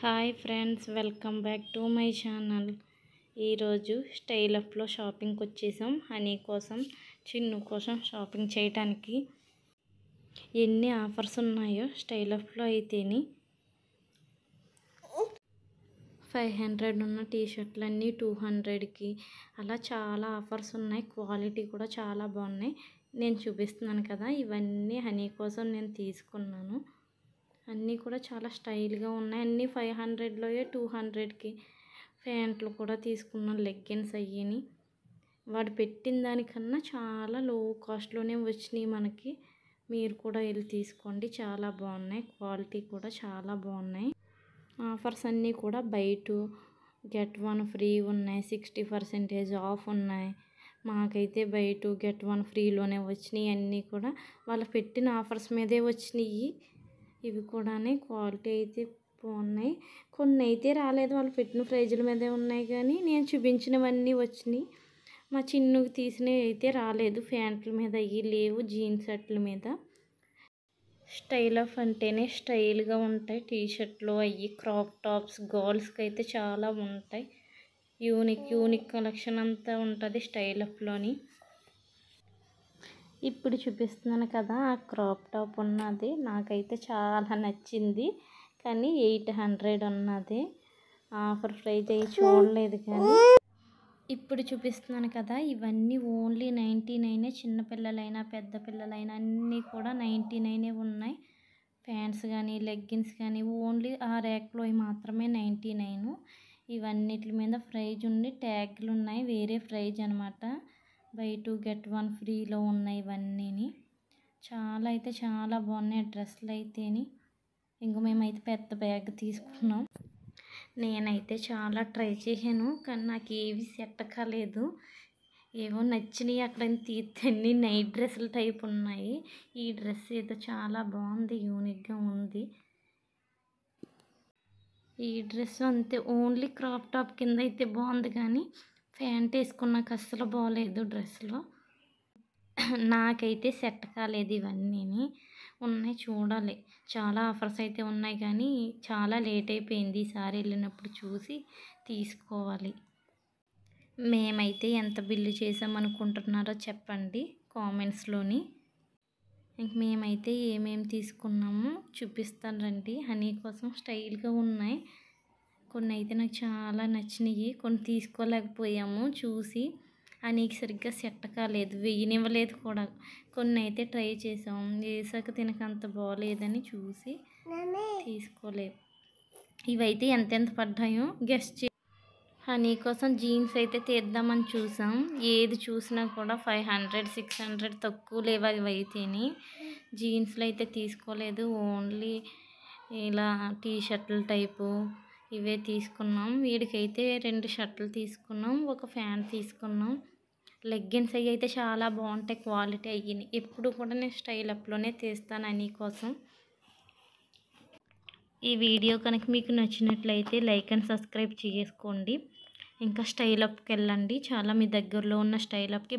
Hi friends, welcome back to my channel. ఈరోజు style అప్లో షాపింగ్కి వచ్చేసాం. హనీ కోసం, చిన్ను కోసం షాపింగ్ చేయడానికి. ఎన్ని ఆఫర్స్ ఉన్నాయో స్టైల్ అప్లో అయితేని 500 ఉన్న టీషర్ట్లన్నీ 200కి అలా చాలా ఆఫర్స్ ఉన్నాయి. క్వాలిటీ కూడా చాలా బాగున్నాయి. నేను చూపిస్తున్నాను కదా, ఇవన్నీ హనీ కోసం నేను తీసుకున్నాను. అన్నీ కూడా చాలా స్టైల్గా ఉన్నాయి. అన్నీ 500లోయే 200కి. ప్యాంట్లు కూడా తీసుకున్నాను, లెగ్గిన్స్ అయ్యిని. వాడు పెట్టిన దానికన్నా చాలా లో కాస్ట్లోనే వచ్చినాయి మనకి. మీరు కూడా వెళ్ళి తీసుకోండి, చాలా బాగున్నాయి. క్వాలిటీ కూడా చాలా బాగున్నాయి. ఆఫర్స్ అన్నీ కూడా బై 2 గెట్ 1 ఫ్రీ ఉన్నాయి. 60% ఆఫ్ ఉన్నాయి. మాకైతే బై 2 గెట్ 1 ఫ్రీలోనే వచ్చినాయి. అన్నీ కూడా వాళ్ళు పెట్టిన ఆఫర్స్ మీదే వచ్చినాయి. ఇవి కూడా క్వాలిటీ అయితే బాగున్నాయి. కొన్ని అయితే రాలేదు, వాళ్ళు పెట్టిన ప్రైజుల మీదే ఉన్నాయి. కానీ నేను చూపించినవన్నీ వచ్చినాయి. మా చిన్నుకి తీసినవి అయితే రాలేదు. ప్యాంట్ల మీద అవి లేవు, జీన్స్ షర్ట్ల మీద. స్టైల్ ఆఫ్ అంటేనే స్టైల్గా ఉంటాయి. టీషర్ట్లు అవి, క్రాప్ టాప్స్, గర్ల్స్కి అయితే చాలా ఉంటాయి. యూనిక్ కలెక్షన్ అంతా ఉంటుంది స్టైల్ అప్లోని. ఇప్పుడు చూపిస్తున్నాను కదా, ఆ క్రాప్ టాప్ ఉన్నది నాకైతే చాలా నచ్చింది. కానీ 800 ఉన్నది. ఆఫర్ ప్రైజ్ అయ్యి చూడలేదు. కానీ ఇప్పుడు చూపిస్తున్నాను కదా, ఇవన్నీ ఓన్లీ 99. చిన్నపిల్లలైనా పెద్ద పిల్లలైనా అన్నీ కూడా 99 ఉన్నాయి. ప్యాంట్స్ కానీ లెగ్గిన్స్ కానీ ఓన్లీ ఆ ర్యాక్లో మాత్రమే 99. ఇవన్నిటి మీద ప్రైజ్ ఉండి ట్యాగ్లు ఉన్నాయి, వేరే ప్రైజ్ అనమాట. బై 2 గెట్ 1 ఫ్రీలో ఉన్నాయి ఇవన్నీ. చాలా అయితే చాలా బాగున్నాయి డ్రెస్సులు అయితేని. ఇంక మేమైతే పెద్ద బ్యాగ్ తీసుకున్నాం. నేనైతే చాలా ట్రై చేశాను, కానీ నాకు ఏవి సెట్ కాలేదు. ఏవో నచ్చినాయి అక్కడ తీస్తే అన్నీ నైట్ డ్రెస్సుల టైప్ ఉన్నాయి. ఈ డ్రెస్ అయితే చాలా బాగుంది, యూనిక్గా ఉంది. ఈ డ్రెస్ అంతే, ఓన్లీ క్రాప్ టాప్ కింద అయితే బాగుంది. కానీ ప్యాంట్ వేసుకున్నాక అస్సలు బాగోలేదు డ్రెస్లో. నాకైతే సెట్ కాలేదు. ఇవన్నీ ఉన్నాయి, చూడాలి. చాలా ఆఫర్స్ అయితే ఉన్నాయి, కానీ చాలా లేట్ అయిపోయింది. ఈసారి వెళ్ళినప్పుడు చూసి తీసుకోవాలి. మేమైతే ఎంత బిల్లు చేసామనుకుంటున్నారో చెప్పండి కామెంట్స్లోని. ఇంక మేమైతే ఏమేమి తీసుకున్నామో చూపిస్తాను రండి. హనీ కోసం స్టైల్గా ఉన్నాయి. కొన్ని అయితే నాకు చాలా నచ్చినాయి, కొన్ని తీసుకోలేకపోయాము. చూసి హనీకి సరిగ్గా సెట్ కాలేదు, వేయనివ్వలేదు కూడా. కొన్ని అయితే ట్రై చేసాం, వేసాక తినకంత బాగోలేదని చూసి తీసుకోలేదు. ఇవైతే ఎంతెంత పడ్డాయో గెస్ట్ హనీ కోసం జీన్స్ అయితే తీద్దామని చూసాం. ఏది చూసినా కూడా 500, 600 తక్కువ లేవు. అవి అయితేని జీన్స్లు అయితే తీసుకోలేదు, ఓన్లీ ఇలా టీషర్ట్ల టైపు ఇవే తీసుకున్నాం. వీడికైతే 2 షర్ట్లు తీసుకున్నాం, ఒక ప్యాంట్ తీసుకున్నాం. లెగ్గిన్స్ అవి అయితే చాలా బాగుంటాయి, క్వాలిటీ అయ్యి. ఎప్పుడు కూడా నేను స్టైల్ అప్లోనే తీస్తాను హనీ కోసం. ఈ వీడియో కనుక మీకు నచ్చినట్లయితే లైక్ అండ్ సబ్స్క్రైబ్ చేసుకోండి. ఇంకా స్టైల్ అప్కి వెళ్ళండి, చాలా మీ దగ్గరలో ఉన్న స్టైల్ అప్కి